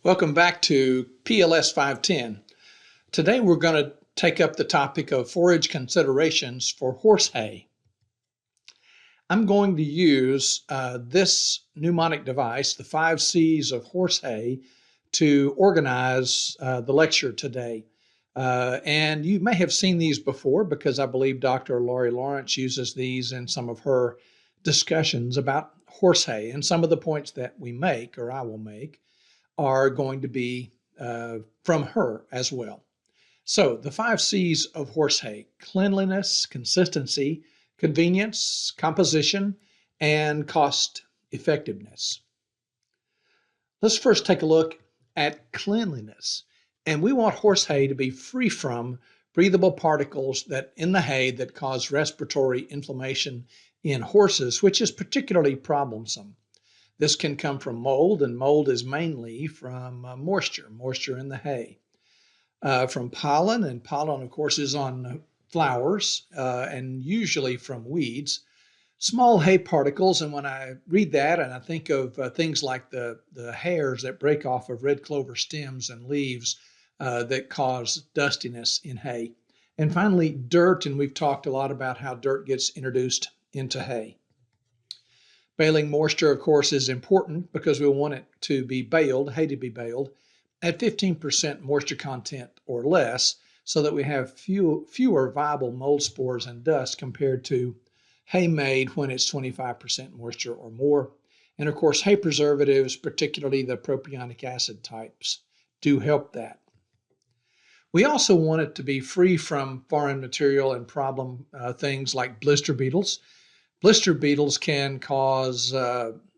Welcome back to PLS 510. Today we're going to take up the topic of forage considerations for horse hay. I'm going to use this mnemonic device, the 5 C's of horse hay, to organize the lecture today. And you may have seen these before because I believe Dr. Laurie Lawrence uses these in some of her discussions about horse hay. And some of the points that we make, or I will make, are going to be from her as well. So the 5 C's of horse hay: cleanliness, consistency, convenience, composition, and cost effectiveness. Let's first take a look at cleanliness. And we want horse hay to be free from breathable particles in the hay that cause respiratory inflammation in horses, which is particularly problemsome. This can come from mold, and mold is mainly from moisture in the hay. From pollen, and pollen, of course, is on flowers and usually from weeds. Small hay particles, and when I read that and I think of things like the hairs that break off of red clover stems and leaves that cause dustiness in hay. And finally, dirt, and we've talked a lot about how dirt gets introduced into hay. Baling moisture, of course, is important because we want it to be baled, hay to be baled, at 15% moisture content or less, so that we have fewer viable mold spores and dust compared to hay made when it's 25% moisture or more. And of course, hay preservatives, particularly the propionic acid types, do help that. We also want it to be free from foreign material and problem things like blister beetles. Blister beetles can cause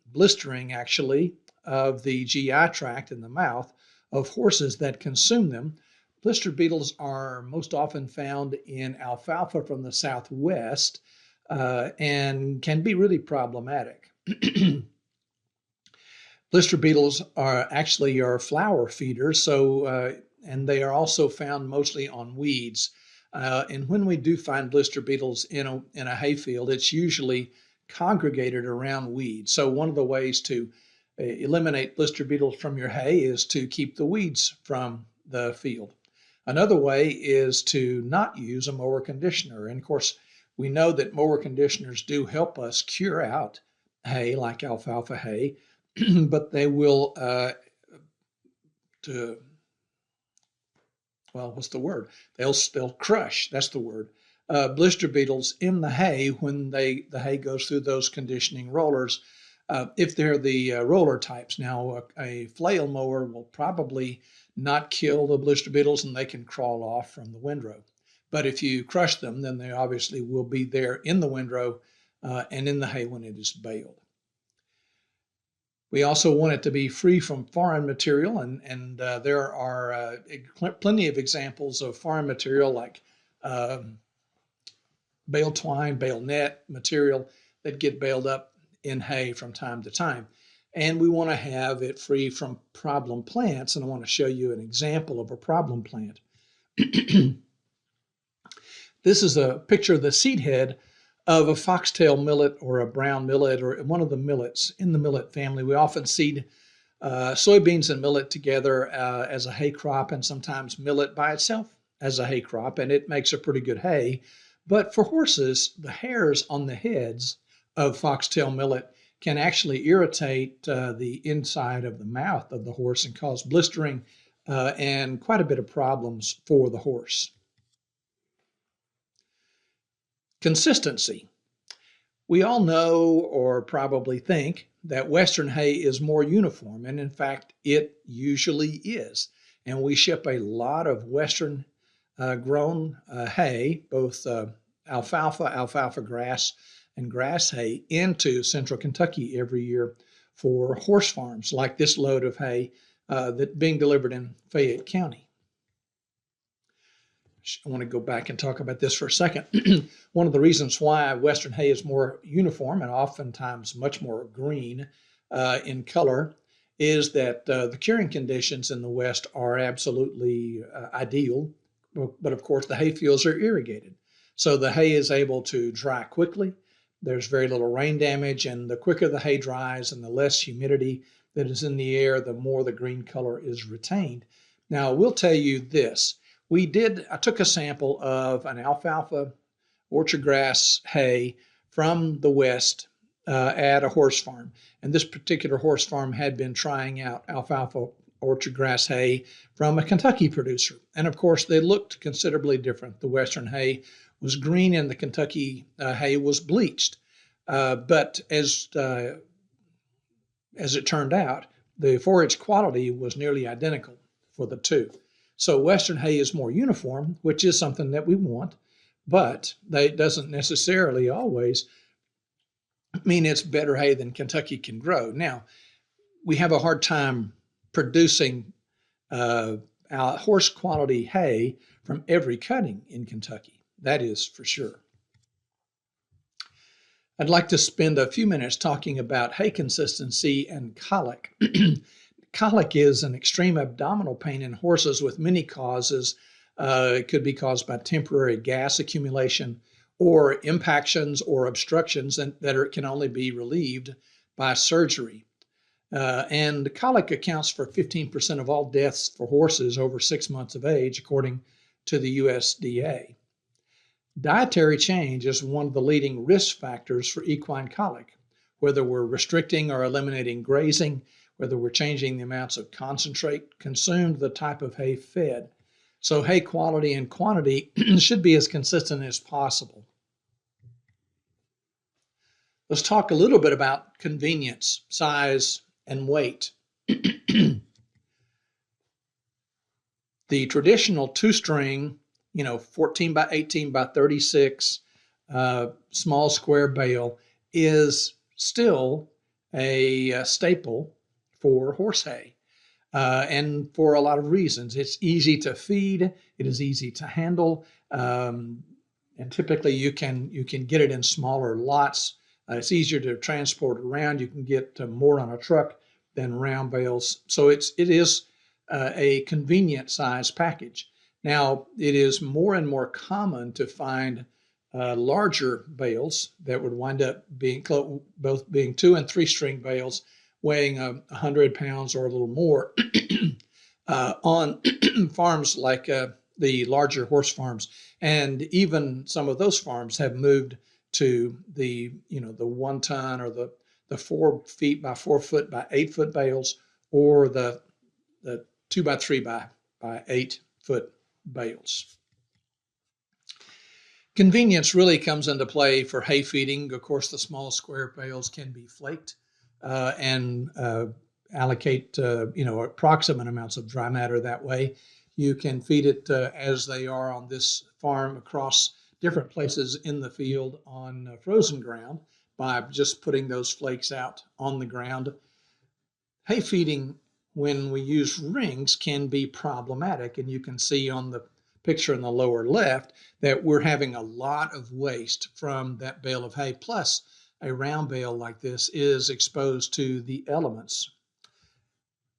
blistering, actually, of the GI tract in the mouth of horses that consume them. Blister beetles are most often found in alfalfa from the southwest and can be really problematic. Blister beetles are actually flower feeders, and they are also found mostly on weeds. And when we do find blister beetles in a hayfield, it's usually congregated around weeds. So one of the ways to eliminate blister beetles from your hay is to keep the weeds from the field. Another way is to not use a mower conditioner. And of course, we know that mower conditioners do help us cure out hay like alfalfa hay, but they will what's the word? They'll crush, that's the word, blister beetles in the hay when the hay goes through those conditioning rollers, if they're the roller types. Now, a flail mower will probably not kill the blister beetles and they can crawl off from the windrow. But if you crush them, then they obviously will be there in the windrow and in the hay when it is baled. We also want it to be free from foreign material, and there are plenty of examples of foreign material like bale twine, bale net material that get baled up in hay from time to time. And we want to have it free from problem plants, and I want to show you an example of a problem plant. This is a picture of the seed head of a foxtail millet or a brown millet or one of the millets in the millet family. We often seed soybeans and millet together as a hay crop, and sometimes millet by itself as a hay crop, and it makes a pretty good hay. But for horses, the hairs on the heads of foxtail millet can actually irritate the inside of the mouth of the horse and cause blistering and quite a bit of problems for the horse. Consistency. We all know, or probably think, that Western hay is more uniform, and in fact, it usually is. And we ship a lot of Western grown hay, both alfalfa grass, and grass hay, into central Kentucky every year for horse farms, like this load of hay that's being delivered in Fayette County. I want to go back and talk about this for a second. One of the reasons why Western hay is more uniform and oftentimes much more green in color is that the curing conditions in the West are absolutely ideal. But of course, the hay fields are irrigated. So the hay is able to dry quickly. There's very little rain damage, and the quicker the hay dries and the less humidity that is in the air, the more the green color is retained. Now, we'll tell you this. I took a sample of an alfalfa orchard grass hay from the West at a horse farm. And this particular horse farm had been trying out alfalfa orchard grass hay from a Kentucky producer. And of course, they looked considerably different. The Western hay was green and the Kentucky hay was bleached. But as it turned out, the forage quality was nearly identical for the two. So Western hay is more uniform, which is something that we want, but that doesn't necessarily always mean it's better hay than Kentucky can grow. Now, we have a hard time producing horse quality hay from every cutting in Kentucky. That is for sure. I'd like to spend a few minutes talking about hay consistency and colic. Colic is an extreme abdominal pain in horses with many causes. It could be caused by temporary gas accumulation or impactions or obstructions that can only be relieved by surgery. And colic accounts for 15% of all deaths for horses over 6 months of age, according to the USDA. Dietary change is one of the leading risk factors for equine colic, whether we're restricting or eliminating grazing, whether we're changing the amounts of concentrate consumed, the type of hay fed. So hay quality and quantity should be as consistent as possible. Let's talk a little bit about convenience, size, and weight. The traditional two-string, 14 by 18 by 36 small square bale is still a staple for horse hay. And for a lot of reasons. It's easy to feed, it is easy to handle, and typically you can get it in smaller lots. It's easier to transport around. You can get more on a truck than round bales. So it is a convenient size package. Now, it is more and more common to find larger bales that would wind up both being 2- and 3-string bales weighing 100 pounds or a little more on farms like the larger horse farms. And even some of those farms have moved to the 1 ton or the 4 feet by 4 foot by 8 foot bales, or the 2 by 3 by 8 foot bales. Convenience really comes into play for hay feeding. Of course, the small square bales can be flaked and allocate approximate amounts of dry matter that way. You can feed it as they are on this farm across different places in the field on frozen ground by just putting those flakes out on the ground. Hay feeding, when we use rings, can be problematic, and you can see on the picture in the lower left that we're having a lot of waste from that bale of hay. Plus, a round bale like this is exposed to the elements.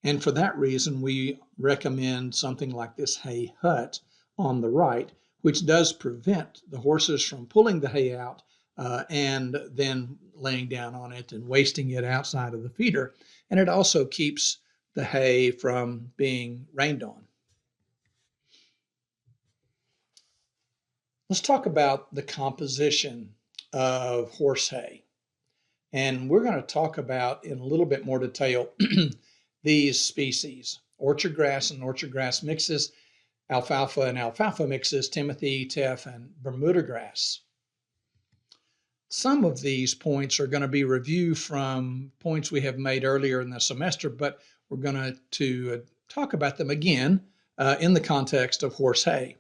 And for that reason, we recommend something like this hay hut on the right, which does prevent the horses from pulling the hay out and then laying down on it and wasting it outside of the feeder. And it also keeps the hay from being rained on. Let's talk about the composition of horse hay. And we're going to talk about in a little bit more detail these species: orchard grass and orchard grass mixes, alfalfa and alfalfa mixes, Timothy, teff, and Bermuda grass. Some of these points are going to be reviewed from points we have made earlier in the semester, but we're going to talk about them again in the context of horse hay.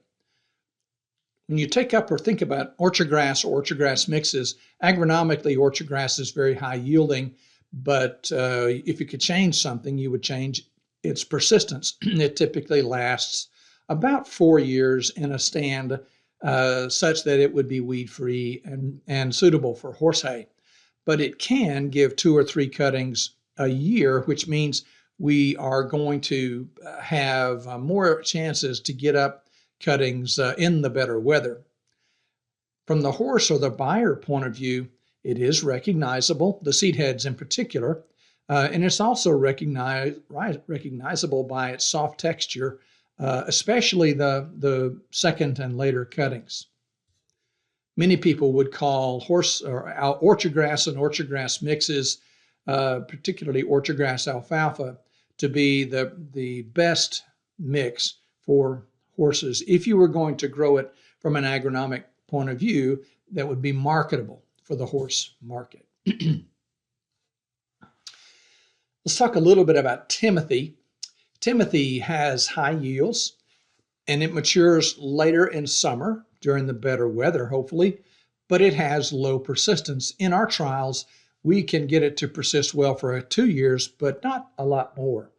When you take up or think about orchard grass or orchard grass mixes, agronomically, orchard grass is very high yielding, but if you could change something, you would change its persistence. It typically lasts about 4 years in a stand such that it would be weed-free and suitable for horse hay. But it can give 2 or 3 cuttings a year, which means we are going to have more chances to get up cuttings in the better weather. From the horse or the buyer point of view, it is recognizable, the seed heads in particular, And it's also recognizable by its soft texture, especially the second and later cuttings. Many people would call orchard grass and orchard grass mixes, particularly orchard grass alfalfa, to be the best mix for horses. If you were going to grow it from an agronomic point of view, that would be marketable for the horse market. Let's talk a little bit about Timothy. Timothy has high yields, and it matures later in summer during the better weather, hopefully, but it has low persistence. In our trials, we can get it to persist well for 2 years, but not a lot more.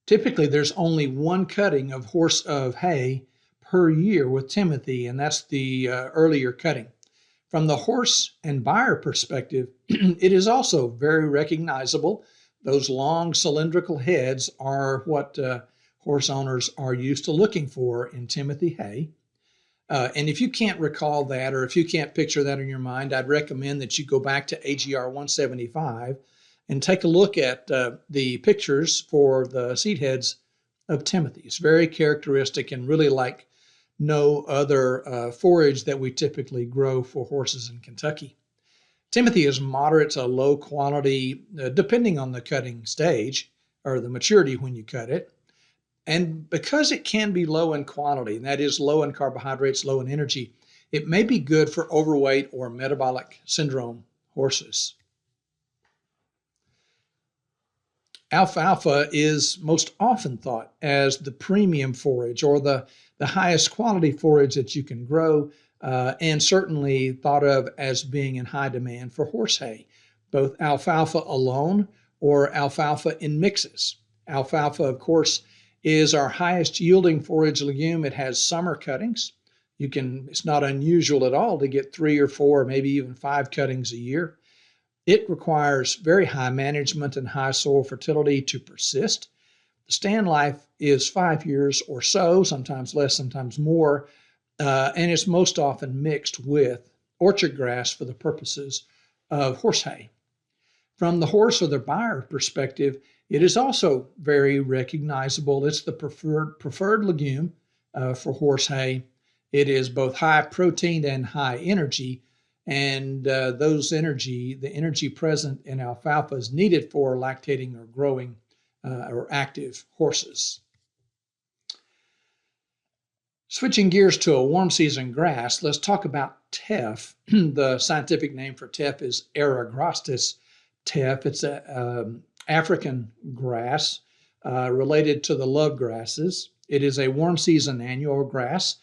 Typically, there's only one cutting of hay per year with Timothy, and that's the earlier cutting. From the horse and buyer perspective, it is also very recognizable. Those long cylindrical heads are what horse owners are used to looking for in Timothy hay. And if you can't recall that, or if you can't picture that in your mind, I'd recommend that you go back to AGR 175 and take a look at the pictures for the seed heads of Timothy. It's very characteristic and really like no other forage that we typically grow for horses in Kentucky. Timothy is moderate to low quality, depending on the cutting stage or the maturity when you cut it. And because it can be low in quality, and that is low in carbohydrates, low in energy, it may be good for overweight or metabolic syndrome horses. Alfalfa is most often thought as the premium forage or the highest quality forage that you can grow, and certainly thought of as being in high demand for horse hay, both alfalfa alone or alfalfa in mixes. Alfalfa, of course, is our highest yielding forage legume. It has summer cuttings. It's not unusual at all to get 3 or 4, maybe even 5 cuttings a year. It requires very high management and high soil fertility to persist. The stand life is 5 years or so, sometimes less, sometimes more, and it's most often mixed with orchard grass for the purposes of horse hay. From the horse or the buyer perspective, it is also very recognizable. It's the preferred legume for horse hay. It is both high protein and high energy, and the energy present in alfalfa is needed for lactating or growing or active horses. Switching gears to a warm season grass, let's talk about teff. The scientific name for teff is Eragrostis teff. It's an African grass related to the love grasses. It is a warm season annual grass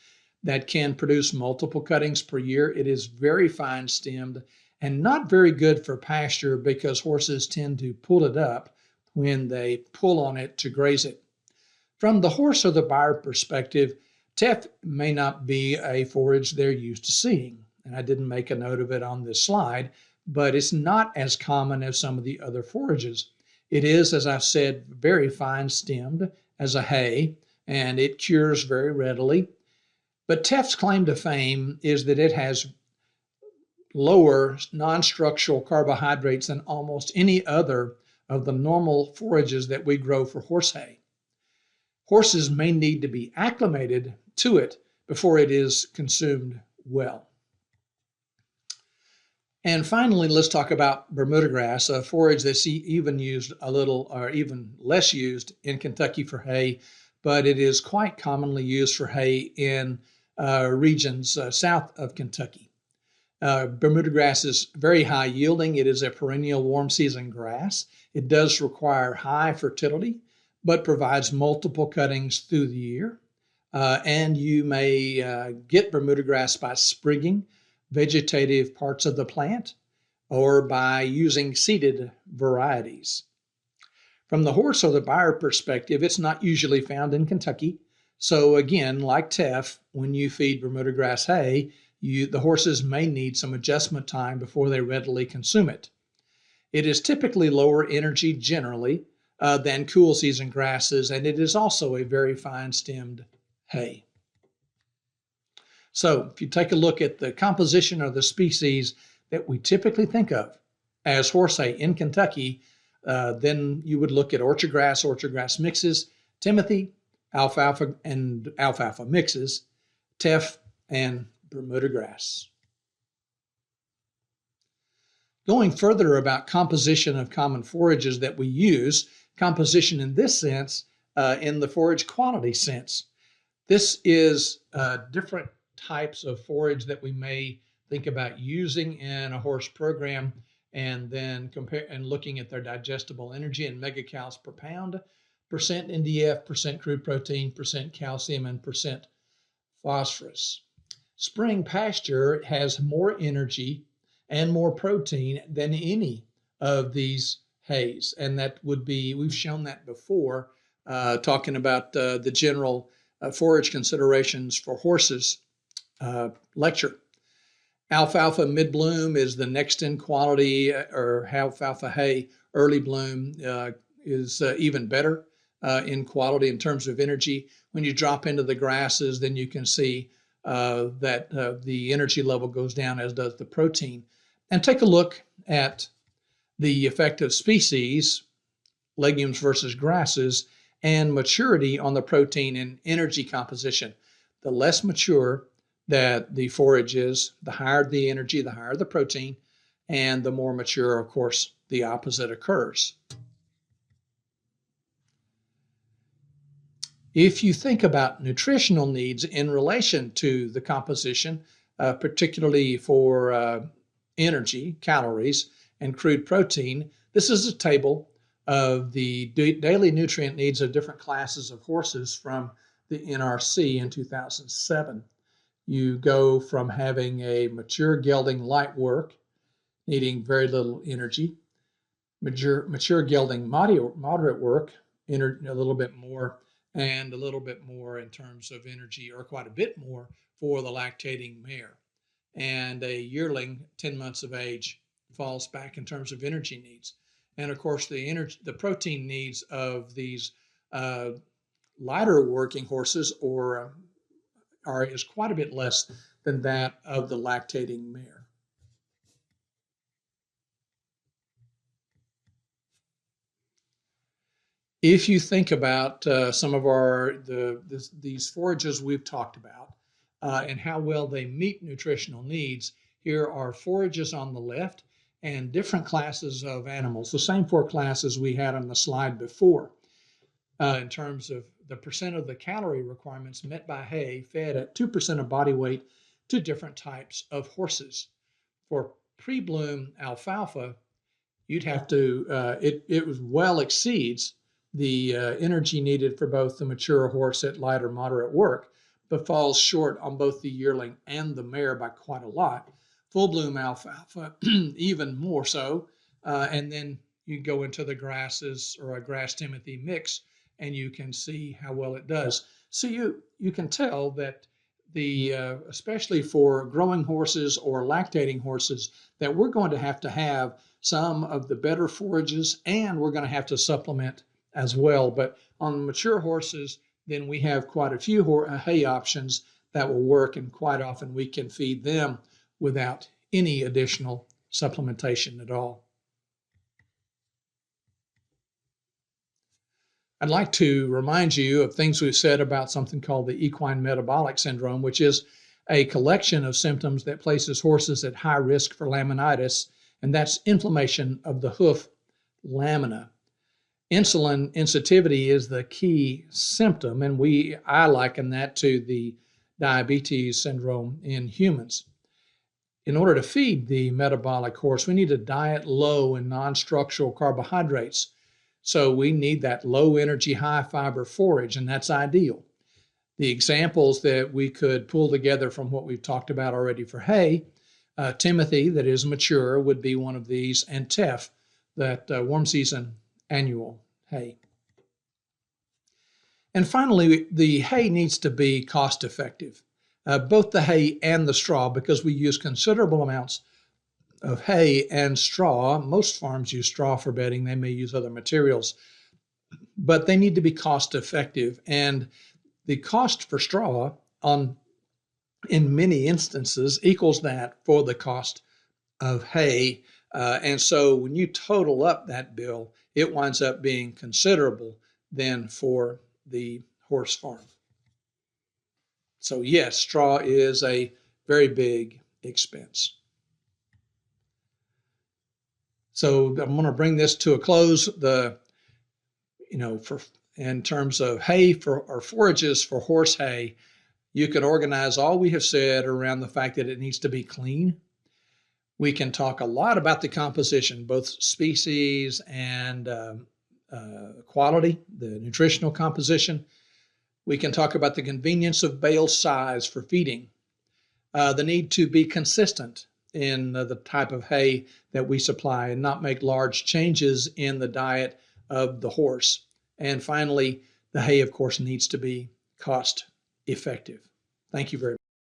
that can produce multiple cuttings per year. It is very fine stemmed and not very good for pasture because horses tend to pull it up when they pull on it to graze it. From the horse or the buyer perspective, teff may not be a forage they're used to seeing. And I didn't make a note of it on this slide, but it's not as common as some of the other forages. It is, as I've said, very fine stemmed as a hay, and it cures very readily. But teff's claim to fame is that it has lower non-structural carbohydrates than almost any other of the normal forages that we grow for horse hay. Horses may need to be acclimated to it before it is consumed well. And finally, let's talk about Bermuda grass, a forage that's even used a little or even less used in Kentucky for hay, but it is quite commonly used for hay in regions south of Kentucky. Bermuda grass is very high yielding. It is a perennial warm season grass. It does require high fertility, but provides multiple cuttings through the year. And you may get Bermuda grass by sprigging vegetative parts of the plant or by using seeded varieties. From the horse or the buyer perspective, it's not usually found in Kentucky. So again, like teff, when you feed Bermuda grass hay, the horses may need some adjustment time before they readily consume it. It is typically lower energy generally than cool season grasses, and it is also a very fine stemmed hay. So if you take a look at the composition of the species, that we typically think of as horse hay in Kentucky, then you would look at orchard grass mixes, timothy, alfalfa and alfalfa mixes, teff, and Bermuda grass. Going further about composition of common forages that we use, composition in this sense, in the forage quality sense. This is different types of forage that we may think about using in a horse program, and then compare and looking at their digestible energy in megacals per pound, percent NDF, percent crude protein, percent calcium, and percent phosphorus. Spring pasture has more energy and more protein than any of these hays, and that would be, we've shown that before, talking about the general forage considerations for horses lecture. Alfalfa mid-bloom is the next in quality, or alfalfa hay early bloom is even better in quality in terms of energy. When you drop into the grasses, then you can see that the energy level goes down, as does the protein. And take a look at the effect of species, legumes versus grasses, and maturity on the protein and energy composition. The less mature that the forage is, the higher the energy, the higher the protein, and the more mature, of course, the opposite occurs. If you think about nutritional needs in relation to the composition, particularly for energy, calories, and crude protein, this is a table of the daily nutrient needs of different classes of horses from the NRC in 2007. You go from having a mature gelding light work, needing very little energy, mature gelding moderate work, a little bit more, and a little bit more in terms of energy, or quite a bit more for the lactating mare. And a yearling, 10 months of age, falls back in terms of energy needs. And of course, the protein needs of these lighter working horses is quite a bit less than that of the lactating mare. If you think about some of these forages we've talked about and how well they meet nutritional needs, here are forages on the left and different classes of animals, the same four classes we had on the slide before, in terms of the percent of the calorie requirements met by hay fed at 2% of body weight to different types of horses. For pre-bloom alfalfa, you'd have to, it well exceeds the energy needed for both the mature horse at light or moderate work, but falls short on both the yearling and the mare by quite a lot. Full bloom alfalfa, even more so. And then you go into the grasses or a grass timothy mix, and you can see how well it does. So you can tell that especially for growing horses or lactating horses, that we're going to have some of the better forages, and we're going to have to supplement as well. But on mature horses, then we have quite a few hay options that will work, and quite often we can feed them without any additional supplementation at all. I'd like to remind you of things we've said about something called the equine metabolic syndrome, which is a collection of symptoms that places horses at high risk for laminitis, and that's inflammation of the hoof lamina. Insulin sensitivity is the key symptom, and I liken that to the diabetes syndrome in humans. In order to feed the metabolic horse, we need a diet low in non-structural carbohydrates. So we need that low energy, high fiber forage, and that's ideal. The examples that we could pull together from what we've talked about already for hay, timothy that is mature would be one of these, and teff, that warm season annual hay. And finally, the hay needs to be cost effective, both the hay and the straw, because we use considerable amounts of hay and straw. Most farms use straw for bedding. They may use other materials, but they need to be cost effective. And the cost for straw in many instances equals that for the cost of hay. And so when you total up that bill, it winds up being considerable then for the horse farm. So yes, straw is a very big expense. So I'm going to bring this to a close. In terms of hay or forages for horse hay, you could organize all we have said around the fact that it needs to be clean. We can talk a lot about the composition, both species and quality, the nutritional composition. We can talk about the convenience of bale size for feeding, the need to be consistent in the type of hay that we supply and not make large changes in the diet of the horse. And finally, the hay, of course, needs to be cost effective. Thank you very much.